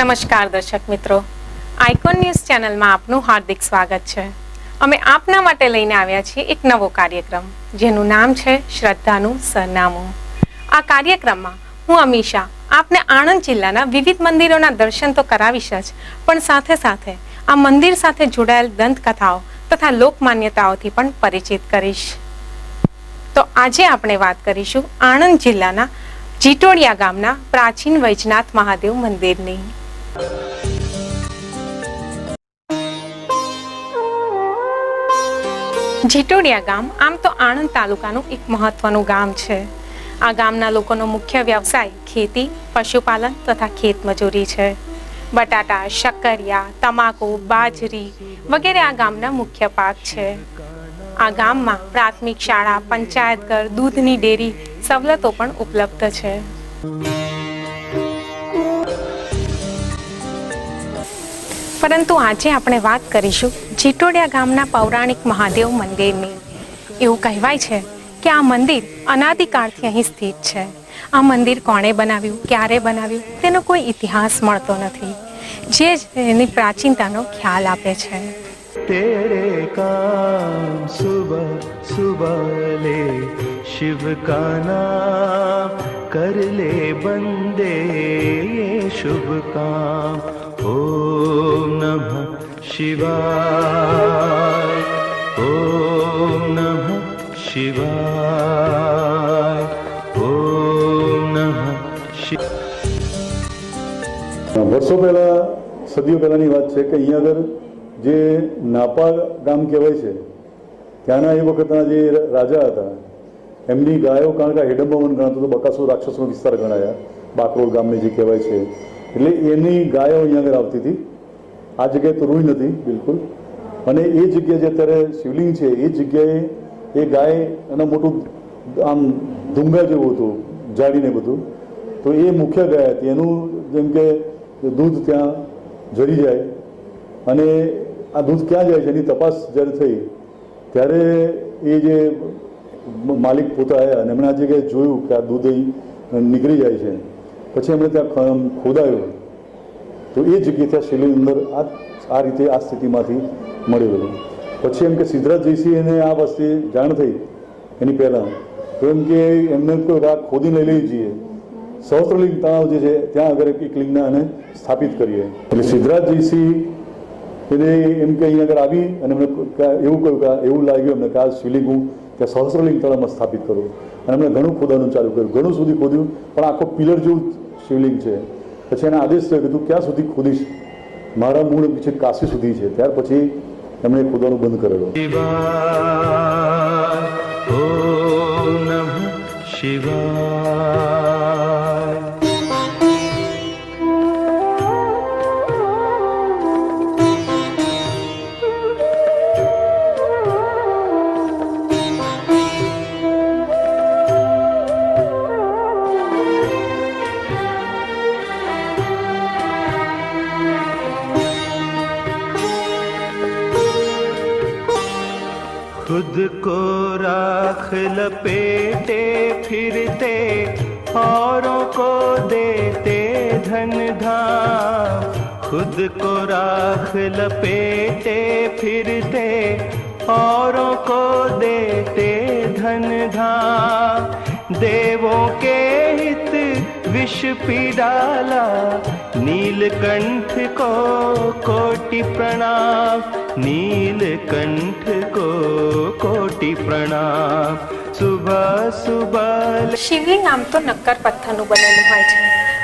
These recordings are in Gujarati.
નમસ્કાર દર્શક મિત્રો, આઇકોન ન્યૂઝ ચેનલમાં આપનું હાર્દિક સ્વાગત છે। અમે આપના માટે લઈને આવ્યા છીએ એક નવો કાર્યક્રમ જેનું નામ છે શ્રદ્ધાનું સરનામું। આ કાર્યક્રમમાં હું અમીશા આપને આણંદ જિલ્લાના વિવિધ મંદિરોના દર્શન તો કરાવીશ જ, પણ સાથે સાથે આ મંદિર સાથે જોડાયેલ દંતકથાઓ તથા લોકમાન્યતાઓથી પણ પરિચિત કરીશ। તો આજે આપણે વાત કરીશું આણંદ જિલ્લાના જીટોડિયા ગામના પ્રાચીન વૈજનાથ મહાદેવ મંદિરની। જીટોડિયા ગામ આમ તો આણંદ તાલુકાનું એક મહત્વનું ગામ છે। આ ગામના લોકોનો મુખ્ય વ્યવસાય ખેતી, પશુપાલન તથા ખેતમજૂરી છે। બટાટા, શક્કરિયા, તમાકુ, બાજરી વગેરે આ ગામના મુખ્ય પાક છે। આ ગામમાં પ્રાથમિક શાળા, પંચાયતઘર, દૂધની ડેરી સવલતો પણ ઉપલબ્ધ છે। પરંતુ આજે આપણે વાત કરીશું જીટોડિયા ગામના પૌરાણિક મહાદેવ મંદિરની। એવું કહેવાય છે કે આ મંદિર અનાદિકાળથી અહીં સ્થિત છે। આ મંદિર કોણે બનાવ્યું, ક્યારે બનાવ્યું તેનો કોઈ ઇતિહાસ મળતો નથી, જે એની પ્રાચીનતાનો ખ્યાલ આપે છે। तेरे काम सुबह सुबह ले शिव का नाम कर ले बंदे ये शुभ काम। ओम नमः शिवाय, ओम नमः शिवाय, ओम नमः शिवाय। વર્ષો પહેલા, સદીઓ પહેલાની વાત છે કે અહીંયા આગળ જે નાપા ગામ કહેવાય છે ત્યાંના એ વખતના જે રાજા હતા એમની ગાયો, કારણ કે હેડંબવન ગણાતો તો બકાસુર રાક્ષસનો વિસ્તાર ગણાયા, બાકરોલ ગામને જે કહેવાય છે, એટલે એની ગાયો અહીંયા આગળ આવતી હતી। આ જગ્યાએ તો રૂઈ નથી બિલકુલ, અને એ જગ્યાએ જે અત્યારે શિવલિંગ છે એ જગ્યાએ એ ગાય એના મોટું આમ ધુંગા જેવું હતું, જાડીને બધું, તો એ મુખ્ય ગાય હતી। એનું જેમ કે દૂધ ત્યાં જરી જાય અને આ દૂધ ક્યાં જાય છે એની તપાસ જ્યારે થઈ ત્યારે એ જે માલિક પોતા આવ્યા અને એમણે આ જગ્યાએ જોયું કે આ દૂધ અહીં નીકળી જાય છે, પછી એમણે ત્યાં ખોદાયું તો એ જગ્યાએ ત્યાં શિવલિંગ અંદર આ રીતે આ સ્થિતિમાંથી મળેલું। પછી એમ કે સિદ્ધરાજ જયસિંહને આ વસ્તુ જાણ થઈ એની પહેલાં, તો એમ કે એમને કોઈ આ ખોદી લઈ જઈએ, સહસ્ત્રલિંગ તળાવ જે છે ત્યાં આગળ એક લિંગને અને સ્થાપિત કરીએ। એટલે સિદ્ધરાજ જયસિંહ એને એમ કે અહીંયા આગળ આવી અને એમને એવું કહ્યું કે એવું લાગ્યું એમને કે આ શિવલિંગ હું ત્યાં સહસ્ત્રલિંગ તળાવમાં સ્થાપિત કરું, અને એમણે ઘણું ખોદવાનું ચાલુ કર્યું, ઘણું સુધી ખોદ્યું, પણ આખો પિલર જેવું શિવલિંગ છે। પછી એને આદેશ થયો કે તું ક્યાં સુધી ખોદીશ, મારા મૂળ પીછે કાશી સુધી છે, ત્યાર પછી એમણે ખોદવાનું બંધ કરેલું। ઓમ નમઃ શિવાય। खुद को राख लपेटे फिरते औरों को देते धन धाम। खुद को राख लपेटे फिरते औरों को देते धन धाम। देवों के हित विष पी डाला नीलकंठ को कोटि प्रणाम। नीलकंठ को कोटि प्रणाम। सुबह सुबह શિવલિંગ આમ તો નક્કર પથ્થરનું બનેલું હોય છે,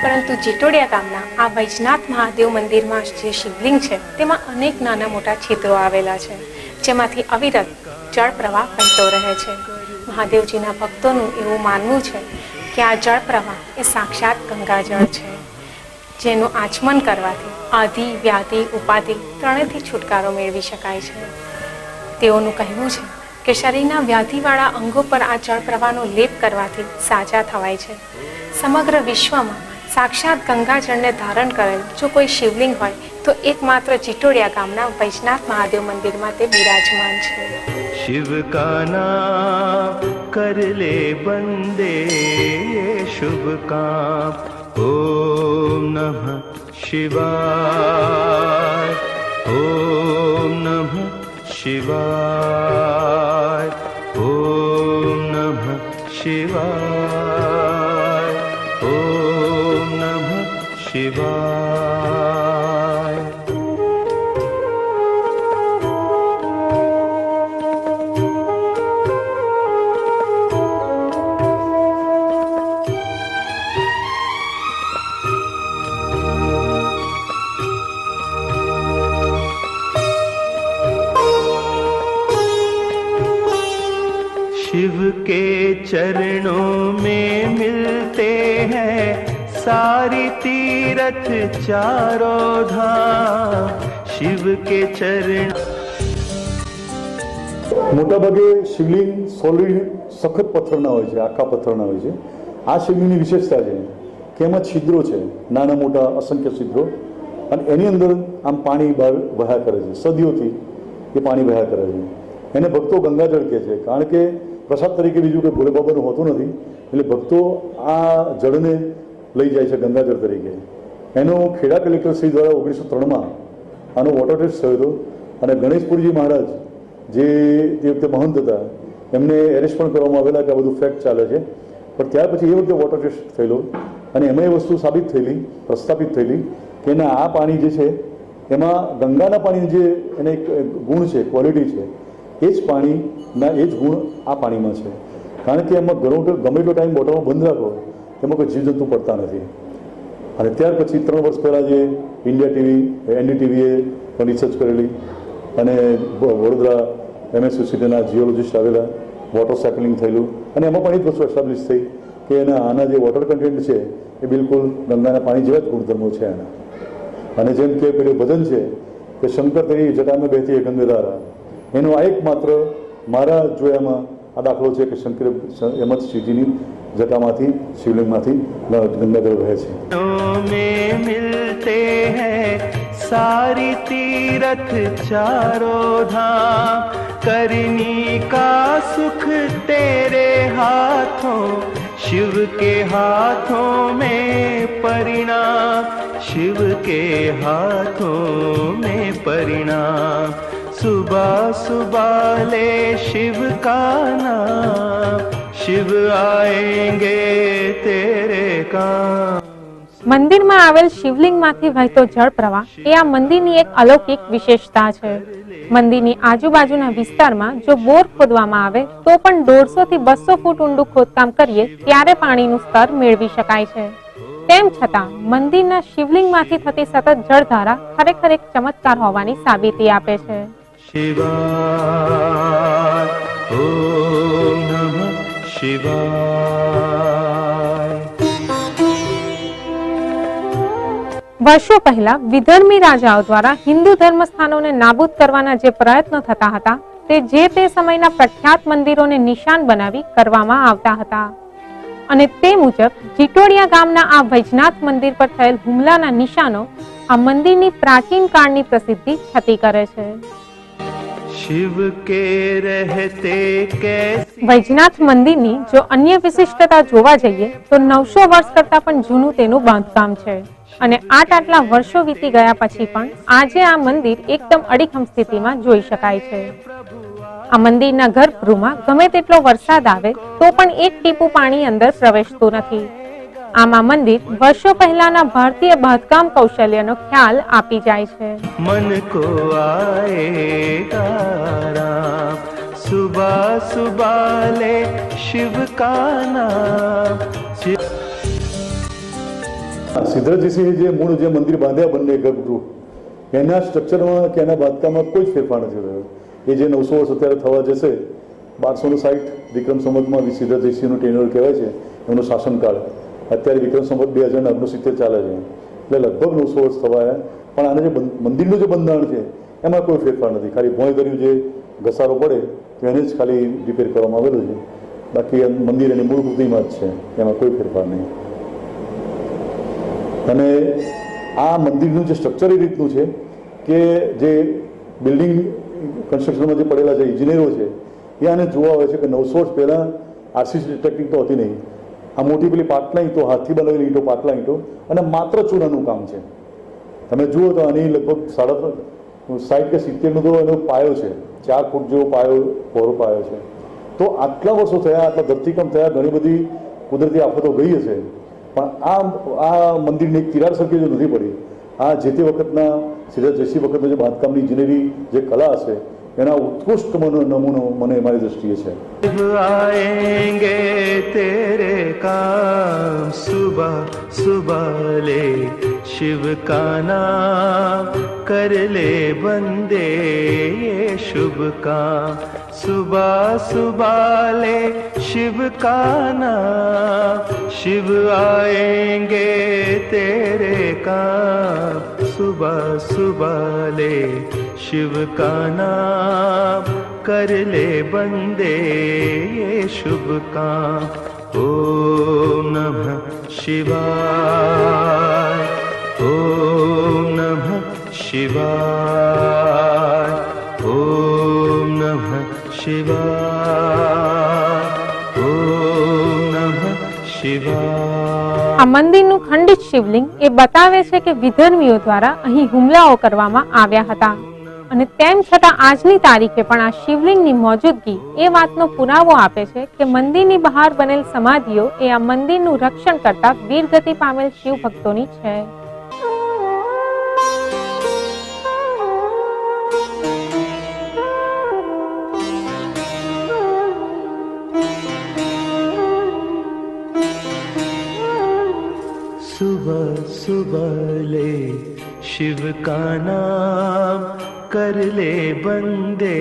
પરંતુ જીટોડિયા ગામના આ વૈજનાથ મહાદેવ મંદિરમાં જે શિવલિંગ છે તેમાં અનેક નાના મોટા છિદ્રો આવેલા છે, જેમાંથી અવિરત જળ પ્રવાહ વહેતો રહે છે। મહાદેવજીના ભક્તોનું એવું માનવું છે કે આ જળ પ્રવાહ એ સાક્ષાત ગંગાજળ છે, જેનું આચમન કરવાથી આધિ, વ્યાધિ, ઉપાધિ ત્રણેયથી છુટકારો મેળવી શકાય છે। તેઓનું કહેવું છે કે શરીરના વ્યાધિવાળા અંગો પર આ જળ પ્રવાહનો લેપ કરવાથી સાજા થવાય છે। સમગ્ર વિશ્વમાં સાક્ષાત ગંગાજળને ધારણ કરેલ જો કોઈ શિવલિંગ હોય તો એકમાત્ર જીટોડિયા ગામના વૈજનાથ મહાદેવ મંદિરમાં તે બિરાજમાન છે। शिव का नाम कर ले बंदे ये शुभ काम। ओम नमः शिवाय, ओम नमः शिवाय, ओम नमः शिवाय, ओम नमः शिवाय। शिव के चरणों में मिलते हैं सारी तीरथ चारों धाम। शिव के चरण મોટાભાગે શિવલિંગ સોલિડ સખત પથ્થરના હોય છે, આખા પથ્થરના હોય છે. આ શિવલિંગની વિશેષતા છે કે એમાં છિદ્રો છે, નાના મોટા અસંખ્ય છિદ્રો, અને એની અંદર આમ પાણી બહાર વહ્યા કરે છે. સદીઓથી એ પાણી વહ્યા કરે છે. એને ભક્તો ગંગાજળ કહે છે, કારણ કે પ્રસાદ તરીકે બીજું કંઈ ભોલે બાબાનું હોતું નથી. એટલે ભક્તો આ જળને લઈ જાય છે ગંગાજળ તરીકે. એનો ખેડા કલેક્ટર શ્રી દ્વારા 1903માં આનો વોટર ટેસ્ટ થયો હતો, અને ગણેશપુરજી મહારાજ જે તે વખતે મહંત હતા એમને એરેસ્ટ પણ કરવામાં આવેલા કે આ બધું ફેક્ટ ચાલે છે. પણ ત્યાર પછી એ વખતે વોટર ટેસ્ટ થયેલો, અને એમાં એ વસ્તુ સાબિત થયેલી, પ્રસ્થાપિત થયેલી કે એના આ પાણી જે છે એમાં ગંગાના પાણીની જે એને એક ગુણ છે, ક્વોલિટી છે, એ જ પાણીના એ જ ગુણ આ પાણીમાં છે. કારણ કે એમાં ગમે એટલો ટાઈમ બોટલમાં બંધ રાખો એમાં કોઈ જીવજંતુ પડતા નથી. અને ત્યાર પછી 3 વર્ષ પહેલાં જે ઇન્ડિયા ટીવી NDTVએ પણ રિસર્ચ કરેલી, અને વડોદરા MS યુનિવર્સિટીના જીઓલોજિસ્ટ આવેલા, વોટર સેમ્પલિંગ થયેલું, અને એમાં પણ એ જ વસ્તુ એસ્ટાબ્લિશ થઈ કે આના જે વોટર કન્ટેન્ટ છે એ બિલકુલ ગંગાના પાણી જેવા જ ગુણધર્મો છે એના. અને જેમ કે પેલું ભજન છે કે શંકર તેરી જટામાં બહેતી એ ગંગાધારા, એનો આ એકમાત્ર મારા જોયામાં આ દાખલો છે કે શંકર એમ જ શિવજીની જટામાંથી, શિવલિંગમાંથી ગંગાજળ વહે છે. में मिलते हैं सारी तीरथ चारों धाम। करनी का सुख तेरे हाथों, शिव के हाथों में परिणाम, शिव के हाथों में परिणाम। सुबह सुबह ले शिव का नाम, शिव आएंगे तेरे काम। મંદિરમાં આવેલ શિવલિંગમાંથી વહેતો જળ પ્રવાહ એ આ મંદિરની એક અલૌકિક વિશેષતા છે. મંદિરની આજુબાજુના વિસ્તારમાં જો બોર ખોદવામાં આવે તો પણ 150 થી 200 ફૂટ ઊંડું ખોદકામ કરીએ ત્યારે પાણીનું સ્તર મેળવી શકાય છે. તેમ છતાં મંદિરના શિવલિંગમાંથી થતી સતત જળધારા ખરેખર એક ચમત્કાર હોવાની સાબિતી આપે છે. શિવાય, ઓમ નમઃ શિવાય. વર્ષો પહેલા વિધર્મી રાજાઓ દ્વારા હિન્દુ ધર્મસ્થાનોને નાબૂદ કરવાના જે પ્રયત્નો થતા હતા તે જે તે સમયના પ્રખ્યાત મંદિરોને નિશાન બનાવી કરવામાં આવતા હતા. અને તે મુજબ જીટોડિયા ગામના આ વૈજનાથ મંદિર પર થયેલ હુમલાના નિશાનો આ મંદિરની પ્રાચીન કાળની પ્રસિદ્ધિ છતી કરે છે. શિવ કે રહેતે કૈસી. વૈજનાથ મંદિરની જો અન્ય વિશિષ્ટતા જોવા જઈએ તો 900 વર્ષ કરતા પણ જૂનું તેનું બાંધકામ છે. અને આટલા વર્ષો વીતી ગયા પછી પણ આજે આ મંદિર એકદમ અડીખમ સ્થિતિમાં જોઈ શકાય છે. આ મંદિરના ગર્ભગૃહમાં ગમે તેટલો વરસાદ આવે તો પણ એક ટીપું પાણી અંદર પ્રવેશતું નથી. આમ આ મંદિર વર્ષો પહેલાના ભારતીય બાંધકામ કૌશલ્યનો ખ્યાલ આપી જાય છે. મન કો આએગા રામ, સુબહ સુબહ લે શિવ કા નામ. સિદ્ધરાજસિંહે જે મૂળ જે મંદિર બાંધ્યા બંને ગર્ભગૃહ, એના સ્ટ્રક્ચરમાં કે એના બાંધકામમાં કોઈ જ ફેરફાર નથી થયો. એ જે 900 વર્ષ અત્યારે થવા જશે, 1260 વિક્રમ સંવતમાં સિદ્ધરાજસિંહનું ટેન્યુર કહેવાય છે, એમનો શાસનકાળ. અત્યારે વિક્રમ સંવત 2069 ચાલે છે, એટલે લગભગ 900 વર્ષ થવાયા. પણ આને જે મંદિરનું જે બંધારણ છે એમાં કોઈ ફેરફાર નથી. ખાલી ભોંયદર્યું જે ઘસારો પડે તો એને જ ખાલી રિપેર કરવામાં આવેલું છે. બાકી મંદિર એની મૂળ કૃતિમાં જ છે, એમાં કોઈ ફેરફાર નહીં. અને આ મંદિરનું જે સ્ટ્રક્ચર એ રીતનું છે કે જે બિલ્ડિંગ કન્સ્ટ્રક્શનમાં જે પડેલા જે ઇજનેરો છે એ આને જોવા આવે છે કે 900 વર્ષ પહેલાં RCC ટેકનિક તો હતી નહીં. આ મોટી પેલી પાટલા ઈંટો, હાથથી બનાવેલી ઈંટો, પાટલા ઈંટો, અને માત્ર ચૂનાનું કામ છે. તમે જુઓ તો આની લગભગ 60 કે 70નો તો એનો પાયો છે, 4 ફૂટ જેવો પાયો, પહોળો પાયો છે. તો આટલા વર્ષો થયા, આટલા ધરતીકંપ થયા, ઘણી બધી કુદરતી આફતો ગઈ હશે, પણ આ મંદિરની એક તિરાડ સરખી જો નથી પડી. આ જે તે વખતના સિદ્ધાર્થ જયસિંહ વખતનો જે બાંધકામની ઇજનેરી જે કલા હશે એના ઉત્કૃષ્ટ નમૂનો મને મારી દ્રષ્ટિએ છે. आएंगे तेरे काम सुबह सुबह ले शिव का नाम कर ले बंदे ये शुभ काम सुबह सुबह ले शिव का नाम शिव आएंगे तेरे काम सुबह सुबह ले शिव का नाम कर ले बंदे ये शुभ काम ओम नमः शिवाय ओम नमः शिवाय ओम नमः शिवाय ओम नमः शिवाय. આ મંદિરનું ખંડિત શિવલિંગ એ બતાવે છે કે વિધર્મીઓ દ્વારા અહીં હુમલાઓ કરવામાં આવ્યા હતા અને તેમ છતાં આજની તારીખે પણ આ શિવલિંગની મોજૂદગી એ વાતનો પુરાવો આપે છે કે મંદિરની બહાર બનેલ સમાધિઓ એ આ મંદિરનું રક્ષણ કરતા વીરગતિ પામેલ શિવ ભક્તોની છે. सुबह सुबह ले शिव का नाम कर ले बंदे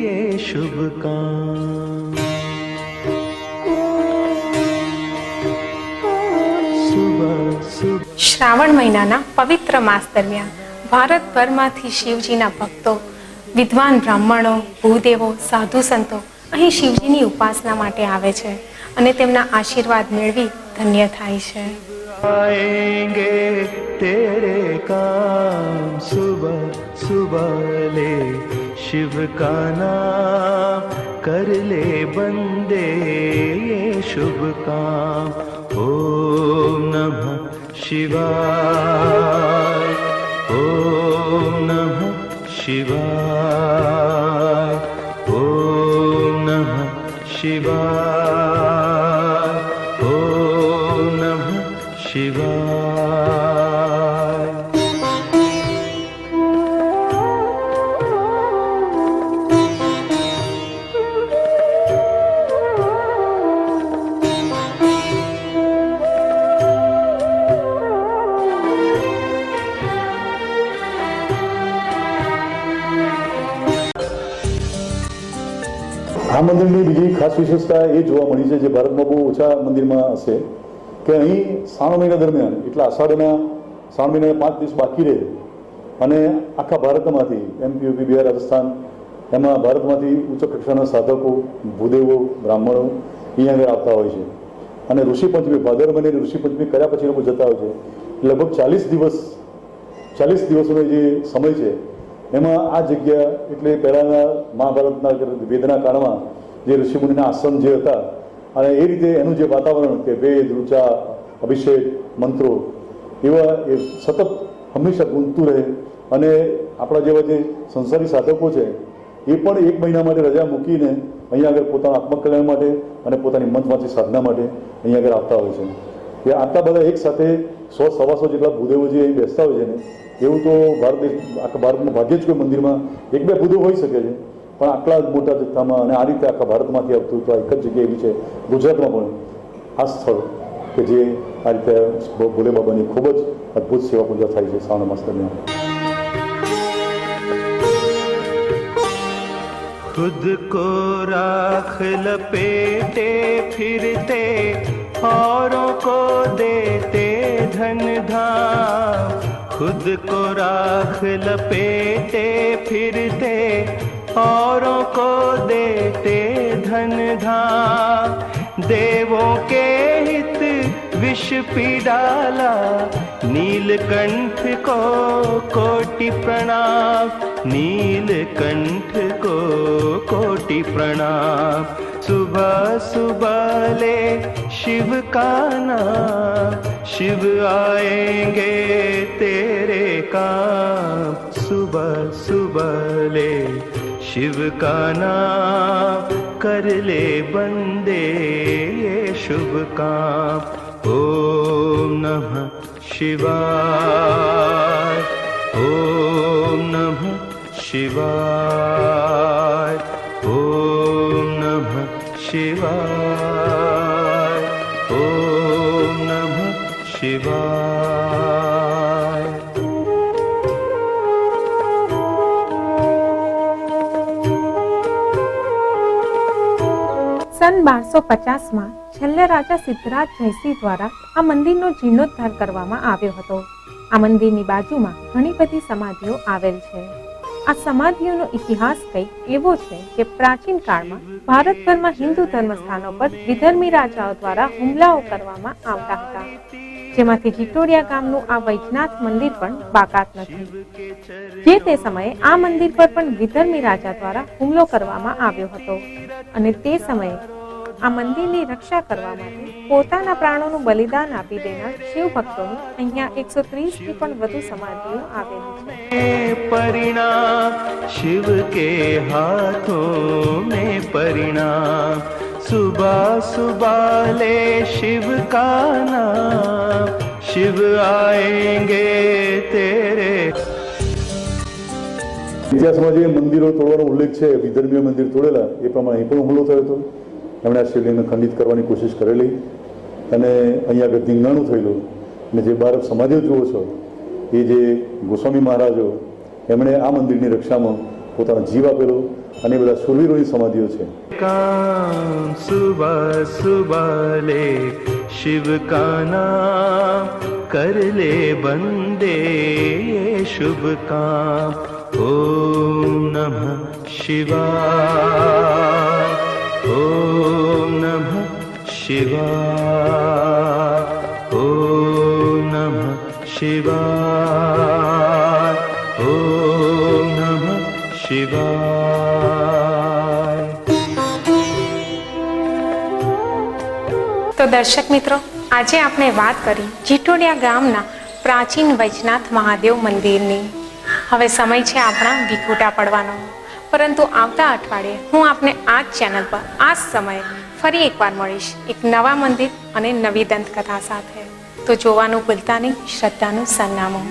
ये शुभ काम सुबह सुबह. શ્રાવણ મહિનાના પવિત્ર માસ દરમિયાન ભારતભરમાંથી શિવજીના ભક્તો, વિદ્વાન બ્રાહ્મણો, ભૂદેવો, સાધુ સંતો અહીં શિવજીની ઉપાસના માટે આવે છે અને તેમના આશીર્વાદ મેળવી ધન્ય થાય છે. आएंगे तेरे काम सुबह सुबह ले शिव का नाम कर ले बंदे ये शुभ काम ओम नमः शिवाय ओम नमः शिवाय ओम नमः शिवाय ओम नमः शिवाय. આ મંદિરની બીજી ખાસ વિશેષતા એ જોવા મળી છે, જે ભારતમાં બહુ ઓછા મંદિરમાં હશે, કે અહીં શ્રાવણ મહિના દરમિયાન એટલે આષાઢના શ્રાવણ મહિના 5 દિવસ બાકી રહે અને આખા ભારતમાંથી MP, UP, બિહાર, રાજસ્થાન એમાં ભારતમાંથી ઉચ્ચ કક્ષાના સાધકો, ભૂદેવો, બ્રાહ્મણો અહીંયા આગળ આવતા હોય છે અને ઋષિપંચમી ભાદર મહિને ઋષિપંચમી કર્યા પછી લોકો જતા હોય છે. લગભગ 40 દિવસોનો જે સમય છે એમાં આ જગ્યા એટલે પહેલાંના મહાભારતના વેદના કાળમાં જે ઋષિમુનિના આશ્રમ જે હતા અને એ રીતે એનું જે વાતાવરણ કે વેદ, ઋચા, અભિષેક, મંત્રો એવા એ સતત હંમેશા ગુંજતું રહે અને આપણા જેવા જે સંસારી સાધકો છે એ પણ 1 મહિના માટે રજા મૂકીને અહીંયા આગળ પોતાના આત્મકલ્યાણ માટે અને પોતાની મંત્રવાંચી સાધના માટે અહીંયા આગળ આવતા હોય છે. કે આટલા બધા એક સાથે 100-125 જેટલા ભૂદેવો જે અહીં બેસતા હોય છે ને, એવું તો આખા ભારતમાં ભાગ્યે જ કોઈ મંદિરમાં 1-2 ભૂદેવ હોઈ શકે છે, પણ આટલા મોટા જથ્થામાં અને આ રીતે આખા ભારતમાંથી આવતું તો એક જ જગ્યાએ એવી છે ગુજરાતમાં પણ આ સ્થળ કે જે આ રીતે ભોલે બાબાની ખૂબ જ અદ્ભુત સેવા પૂજા થાય છે શ્રાવણ માસ દરમિયાન. खुद को राख लपेटे फिरते औरों को देते धन धाम खुद को राख लपेटे फिरते औरों को देते धन धाम देवों के हित विष पी डाला नीलकंठ को कोटि प्रणाम नीलकंठ को कोटि प्रणाम सुबह सुबह ले शिव का नाम शिव आएंगे तेरे काम सुबह सुबह ले शिव का नाम कर ले बंदे ये शुभ काम। ओम नमः शिवाय, ओम नमः शिवाय, ओम नमः शिवाय, ओम नमः शिवाय। सन 1250 છેલ્લે રાજા સિદ્ધરાજ જયસિંહ દ્વારા આ મંદિરનો જીર્ણોદ્ધાર કરવામાં આવ્યો હતો. આ મંદિરની બાજુમાં ઘણી બધી સમાધિઓ આવેલ છે. આ સમાધિઓનો ઇતિહાસ કંઈક એવો છે કે પ્રાચીન કાળમાં ભારતભરમાં હિન્દુ ધર્મસ્થાનો પર વિધર્મી રાજાઓ દ્વારા હુમલાઓ કરવામાં આવતા હતા, જેમાંથી જીટોડિયા ગામનું આ વૈજનાથ મંદિર પણ બાકાત નથી. જે તે સમયે આ મંદિર પર પણ વિધર્મી રાજા દ્વારા હુમલો કરવામાં આવ્યો હતો અને તે સમયે આ મંદિરની રક્ષા કરવા માટે પોતાના પ્રાણોનું બલિદાન આપી દેનાર શિવ ભક્તોની અહીંયા 130 થી પણ વધુ સમાધિઓ આવેલી છે. परिणाम शिव के हाथों में परिणाम, सुबह सुबह ले शिव का नाम, शिव आएंगे तेरे। ઇતિહાસમાં જે મંદિરો તોડવાનો ઉલ્લેખ છે, વિધર્મીય મંદિર તોડેલા, એ પ્રમાણે અહીં પણ હુમલો થયો હતો. એમણે આ શિવલિંગને ખંડિત કરવાની કોશિશ કરેલી અને અહીંયા આગળ ધીંગાણું થયેલું. અને જે બાર સમાધિઓ જુઓ છો એ જે ગોસ્વામી મહારાજો એમણે આ મંદિરની રક્ષામાં પોતાનો જીવ આપેલો અને એ બધા શૂરવીરોની સમાધિઓ છે. काम सुबह सुबह ले शिव का नाम कर ले बंदे ये शुभ काम। ओम नमः शिवाय, ओम नमः शिवाय, ओम नमः शिवाय, ओम नमः शिवाय। તો દર્શક મિત્રો, આજે આપણે વાત કરી જીટોડિયા ગામના પ્રાચીન વૈજનાથ મહાદેવ મંદિરની. હવે સમય છે આપણા વિખૂટા પડવાનો, પરંતુ આવતા અઠવાડિયે હું આપને આ જ ચેનલ પર આ જ સમયે ફરી એકવાર મળીશ એક નવા મંદિર અને નવી દંતકથા સાથે. તો જોવાનું ભૂલતા નહીં. શ્રદ્ધાનું સરનામું.